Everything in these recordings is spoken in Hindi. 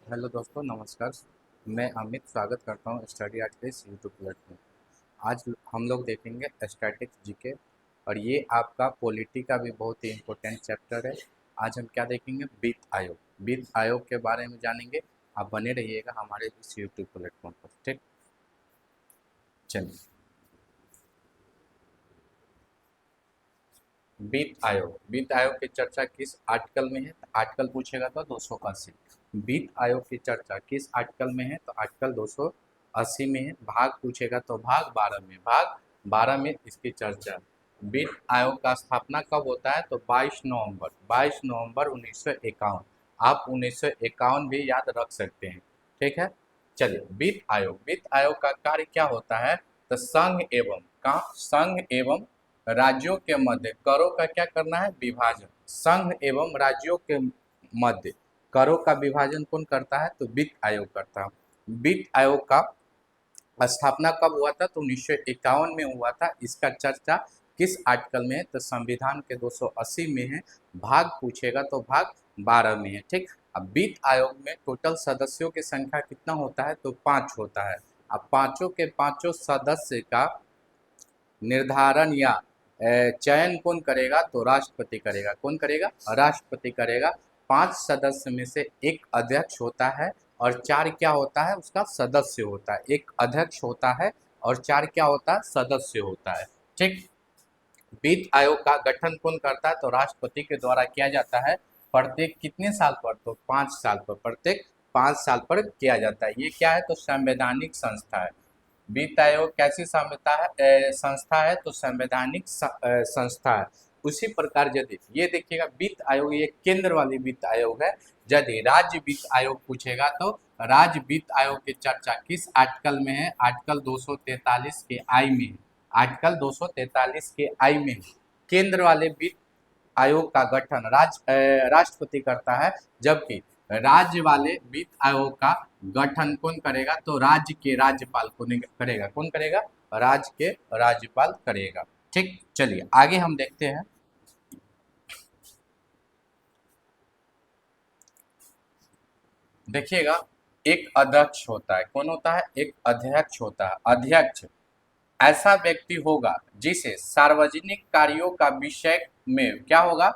हेलो दोस्तों, नमस्कार। मैं अमित स्वागत करता हूँ स्टडी आर्ट के इस यूट्यूब प्लेटफॉर्म। आज हम लोग देखेंगे स्टैटिक्स जीके और ये आपका पॉलिटी का भी बहुत ही इम्पोर्टेंट चैप्टर है। आज हम क्या देखेंगे? वित्त आयोग के बारे में जानेंगे। आप बने रहिएगा हमारे इस यूट्यूब प्लेटफॉर्म पर। ठीक, चलिए। वित्त आयोग की चर्चा किस आर्टिकल में है? तो आर्टिकल पूछेगा तो 280। वित्त आयोग की चर्चा किस आर्टिकल में है? तो आर्टिकल 280 में है। भाग पूछेगा तो भाग 12 में, भाग 12 में इसकी चर्चा है। वित्त आयोग का स्थापना कब होता है? तो 22 नवंबर 1951। आप 1951 भी याद रख सकते हैं। ठीक है, चलिए। वित्त आयोग का कार्य क्या होता है? तो संघ एवं राज्यों के मध्य करों का क्या करना है? विभाजन। संघ एवं राज्यों के मध्य करों का विभाजन कौन करता है? तो वित्त आयोग करता है। वित्त आयोग का स्थापना कब हुआ था? तो 1951 में हुआ था। इसका चर्चा किस आर्टिकल में है? तो संविधान के 280 में है। भाग पूछेगा तो भाग 12 में है। ठीक, अब वित्त आयोग में टोटल सदस्यों की संख्या कितना होता है? तो 5 होता है। अब पांचों के पांचों सदस्य का निर्धारण या चयन कौन करेगा? तो राष्ट्रपति करेगा। कौन करेगा? राष्ट्रपति करेगा। 5 सदस्य में से एक अध्यक्ष होता है और 4 क्या होता है? उसका सदस्य होता है। एक अध्यक्ष होता है और 4 क्या होता है? सदस्य होता है। ठीक, वित्त आयोग का गठन कौन करता है? तो राष्ट्रपति के द्वारा किया जाता है। प्रत्येक कितने साल पर? तो 5 साल पर। प्रत्येक 5 साल पर किया जाता है। ये क्या है? तो संवैधानिक संस्था है। वित्त आयोग कैसी संस्था है? तो संवैधानिक संस्था है। उसी प्रकार यदि ये देखिएगा, वित्त आयोग ये केंद्र वाली वित्त आयोग है। यदि राज्य वित्त आयोग पूछेगा तो राज्य वित्त आयोग की चर्चा किस आर्टिकल में है? आर्टिकल 243 के आई में है। आर्टिकल 243 के आई में है। केंद्र वाले वित्त आयोग का गठन राष्ट्रपति करता है, जबकि राज्य वाले वित्त आयोग का गठन कौन करेगा? तो राज्य के राज्यपाल कौन करेगा? कौन करेगा? राज्य के राज्यपाल करेगा। ठीक, चलिए आगे हम देखते हैं। देखिएगा, एक अध्यक्ष होता है। कौन होता है? एक अध्यक्ष होता है। अध्यक्ष ऐसा व्यक्ति होगा जिसे सार्वजनिक कार्यों का विषय में क्या होगा?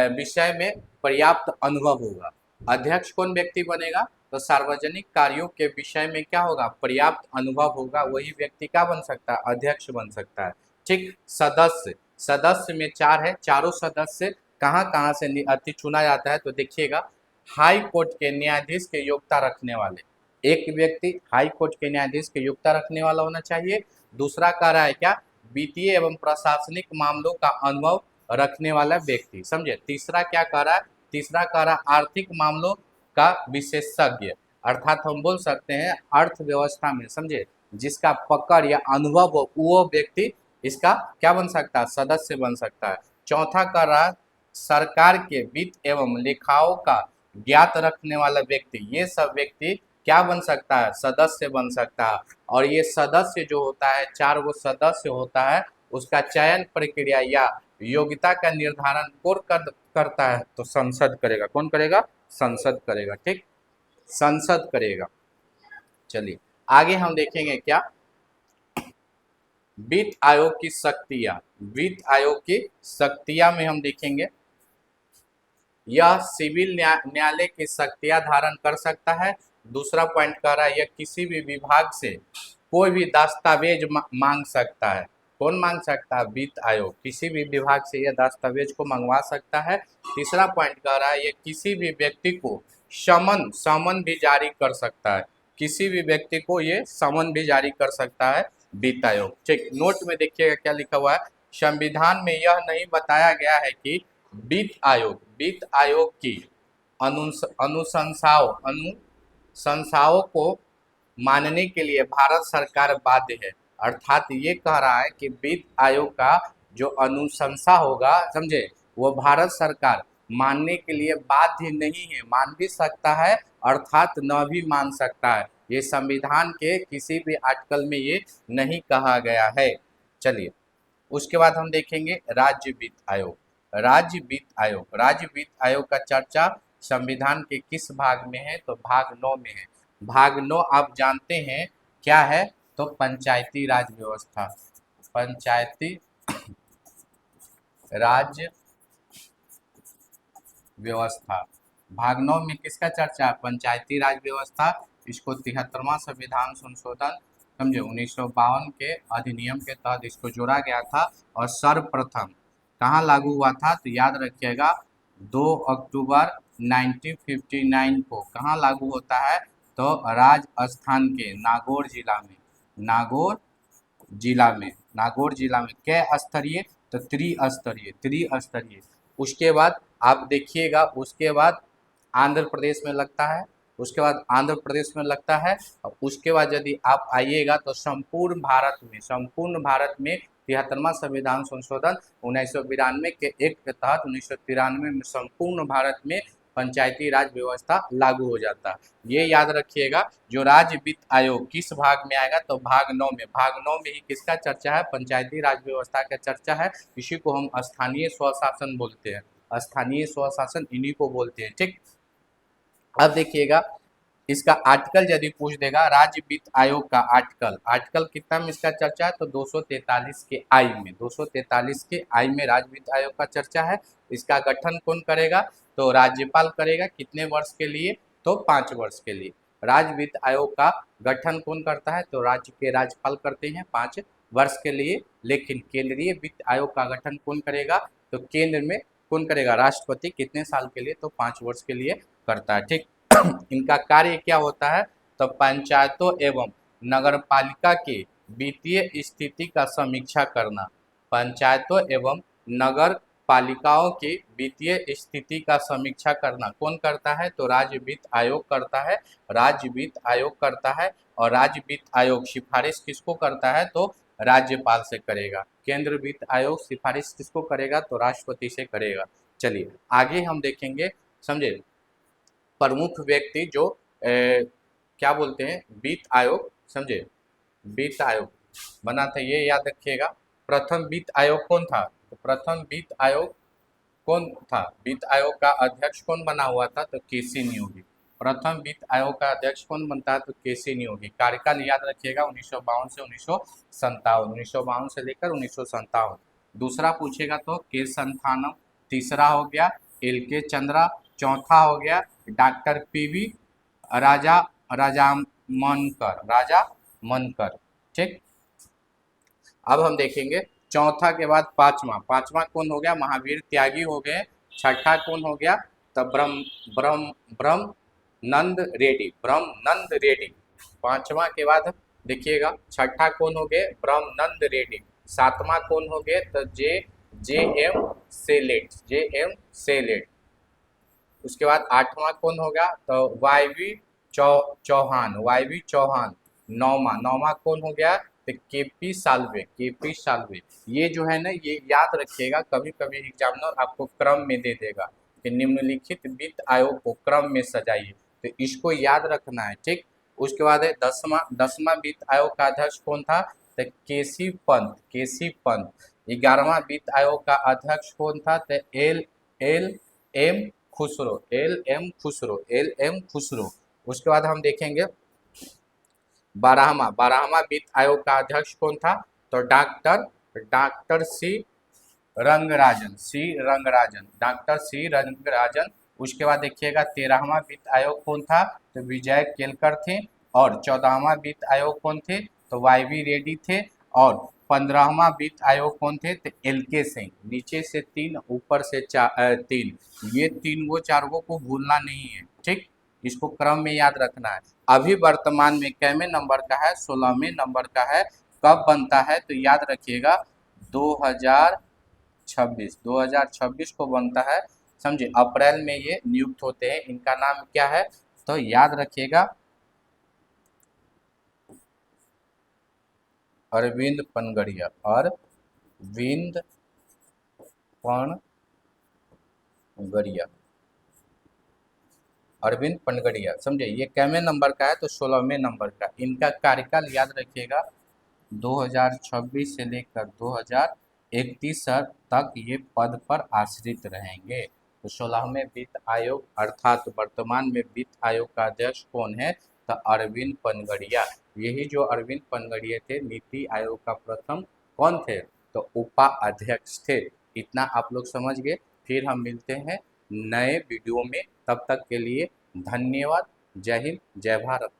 विषय में पर्याप्त अनुभव होगा। अध्यक्ष कौन व्यक्ति बनेगा? तो सार्वजनिक कार्यों के विषय में क्या होगा? पर्याप्त अनुभव होगा। वही व्यक्ति क्या बन सकता है? अध्यक्ष बन सकता है। ठीक, सदस्य सदस्य में 4 है। चारों सदस्य कहाँ कहाँ से चुना जाता है? तो देखिएगा, हाई कोर्ट के न्यायाधीश के योग्यता रखने वाले एक व्यक्ति हाई कोर्ट के न्यायाधीश की योग्यता रखने वाला होना चाहिए। दूसरा कह रहा है क्या? वित्तीय एवं प्रशासनिक मामलों का अनुभव रखने वाला व्यक्ति। समझे? तीसरा क्या कह रहा है? तीसरा कह रहा है आर्थिक मामलों का विशेषज्ञ। अर्थात हम बोल सकते हैं अर्थव्यवस्था में, समझे, जिसका पकड़ या अनुभव हो, वो व्यक्ति इसका क्या बन सकता है? सदस्य बन सकता है। चौथा कह रहा है सरकार के वित्त एवं लेखाओं का ज्ञात रखने वाला व्यक्ति। ये सब व्यक्ति क्या बन सकता है? सदस्य बन सकता है। और ये सदस्य जो होता है, 4 गो सदस्य होता है, उसका चयन प्रक्रिया या योग्यता का निर्धारण कौन करता है? तो संसद करेगा। कौन करेगा? संसद करेगा। ठीक, संसद करेगा। चलिए आगे हम देखेंगे क्या? वित्त आयोग की शक्तियां। वित्त आयोग की शक्तियां में हम देखेंगे, यह सिविल न्यायालय की शक्तियां धारण कर सकता है। दूसरा पॉइंट कह रहा है यह किसी भी विभाग से कोई भी दस्तावेज मांग सकता है। कौन मांग सकता है? वित्त आयोग किसी भी विभाग से यह दस्तावेज को मंगवा सकता है। तीसरा पॉइंट कह रहा है यह किसी भी व्यक्ति को समन भी जारी कर सकता है। किसी भी व्यक्ति को ये समन भी जारी कर सकता है वित्त आयोग। ठीक, नोट में देखिएगा क्या लिखा हुआ है। संविधान में यह नहीं बताया गया है कि वित्त आयोग की अनुशंसाओं को मानने के लिए भारत सरकार बाध्य है। अर्थात ये कह रहा है कि वित्त आयोग का जो अनुशंसा होगा, समझे, वो भारत सरकार मानने के लिए बाध्य नहीं है। मान भी सकता है अर्थात न भी मान सकता है। ये संविधान के किसी भी आर्टिकल में ये नहीं कहा गया है। चलिए उसके बाद हम देखेंगे राज्य वित्त आयोग। राज्य वित्त आयोग का चर्चा संविधान के किस भाग में है? तो भाग 9 में है। भाग 9 आप जानते हैं क्या है? तो पंचायती राज व्यवस्था। पंचायती राज व्यवस्था भाग 9 में किसका चर्चा है? पंचायती राज व्यवस्था। इसको 73वां संविधान संशोधन समझे 1952 के अधिनियम के तहत इसको जोड़ा गया था और सर्वप्रथम कहाँ लागू हुआ था? तो याद रखिएगा 2 अक्टूबर 1959 को कहाँ लागू होता है? तो राजस्थान के नागौर जिला में। नागौर जिला में क्या स्तरीय? तो त्रिस्तरीय। उसके बाद आप देखिएगा, उसके बाद आंध्र प्रदेश में लगता है, और उसके बाद यदि आप आइएगा तो संपूर्ण भारत में 73वां संविधान संशोधन 1992 के एक्ट के तहत 1993 में संपूर्ण भारत में पंचायती राज व्यवस्था लागू हो जाता है। ये याद रखिएगा। जो राज्य वित्त आयोग किस भाग में आएगा? तो भाग 9 में। भाग 9 में ही किसका चर्चा है? पंचायती राज व्यवस्था का चर्चा है। इसी को हम स्थानीय स्वशासन बोलते हैं। स्थानीय स्वशासन इन्हीं को बोलते हैं। ठीक, अब देखिएगा इसका आर्टिकल यदि पूछ देगा राज्य वित्त आयोग का आर्टिकल कितना में इसका चर्चा है? तो 243 के आई में। 243 के आई में राज्य वित्त आयोग का चर्चा है। इसका गठन कौन करेगा? तो राज्यपाल करेगा। कितने वर्ष के लिए? तो 5 वर्ष के लिए। राज्य वित्त आयोग का गठन कौन करता है? तो राज्य के राज्यपाल करते हैं 5 वर्ष के लिए। लेकिन केंद्रीय वित्त आयोग का गठन कौन करेगा? तो केंद्र में कौन करेगा? राष्ट्रपति। कितने साल के लिए? तो 5 वर्ष के लिए करता है। ठीक, इनका कार्य क्या होता है? तो पंचायतों एवं नगरपालिका के वित्तीय स्थिति का समीक्षा करना। पंचायतों एवं नगर पालिकाओं की वित्तीय स्थिति का समीक्षा करना कौन करता है? तो राज्य वित्त आयोग करता है। और राज्य वित्त आयोग सिफारिश किसको करता है? तो राज्यपाल से करेगा। केंद्र वित्त आयोग सिफारिश किसको करेगा? तो राष्ट्रपति से करेगा। चलिए आगे हम देखेंगे। समझे, प्रमुख व्यक्ति जो क्या बोलते हैं? वित्त आयोग। समझे, वित्त आयोग बना था, ये याद रखिएगा। प्रथम वित्त आयोग कौन था? तो प्रथम वित्त आयोग कौन था? वित्त आयोग का अध्यक्ष कौन बना हुआ था? तो केसी नियोगी। प्रथम वित्त आयोग का अध्यक्ष कौन बनता है? तो केसी नियोगी। कार्यकाल याद रखिएगा 1952 से 1957। 1952 से लेकर 1957। दूसरा पूछेगा तो के संथानम। तीसरा हो गया एल के चंद्रा। चौथा हो गया डॉक्टर पीवी राजा मनकर। ठीक, अब हम देखेंगे चौथा के बाद पांचवा कौन हो गया? महावीर त्यागी हो गए। छठा कौन हो गया? तो ब्रह्मनंद रेड्डी। पांचवा के बाद देखिएगा छठा कौन हो गए? ब्रह्मनंद रेड्डी। सातवां कौन हो गए? तो जे एम सेलेट। उसके बाद आठवां कौन हो गया? तो वाई वी चौहान। नौवां कौन हो गया? तो केपी साल्वे। ये जो है ना, ये याद रखिएगा। कभी कभी एग्जामिनर आपको क्रम में दे देगा कि निम्नलिखित वित्त आयोग को क्रम में सजाइए, तो इसको याद रखना है। ठीक, उसके बाद है दसवां वित्त आयोग का अध्यक्ष कौन था? तो केसी पंत। 11वां वित्त आयोग का अध्यक्ष कौन था? तो एल एम खुसरो। उसके बाद हम देखेंगे 12वां वित्त आयोग का अध्यक्ष कौन था? तो डॉक्टर सी रंगराजन। उसके बाद देखिएगा 13वां वित्त आयोग कौन था? तो विजय केलकर थे। और 14वां वित्त आयोग कौन थे? तो वाई रेड्डी थे। और 15वां वित्त आयोग कौन थे? तो एल के सिंह। नीचे से 3, ऊपर से 3। ये 3 वो 4 को भूलना नहीं है। ठीक, इसको क्रम में याद रखना है। अभी वर्तमान में कैमे नंबर का है? 16वें नंबर का है। कब बनता है? तो याद रखिएगा 2026 को बनता है। समझे, अप्रैल में ये नियुक्त होते हैं। इनका नाम क्या है? तो याद रखिएगा अरविंद पनगड़िया। समझे, ये कैमे नंबर का है? तो 16वें नंबर का। इनका कार्यकाल याद रखिएगा 2026 से लेकर 2031 तक ये पद पर आश्रित रहेंगे। तो 16वें वित्त आयोग अर्थात वर्तमान में वित्त आयोग का अध्यक्ष कौन है? तो अरविंद पनगड़िया। यही जो अरविंद पनगड़िया थे नीति आयोग का प्रथम कौन थे? तो उपाध्यक्ष थे। इतना आप लोग समझ गए। फिर हम मिलते हैं नए वीडियो में, तब तक के लिए धन्यवाद। जय हिंद, जय भारत।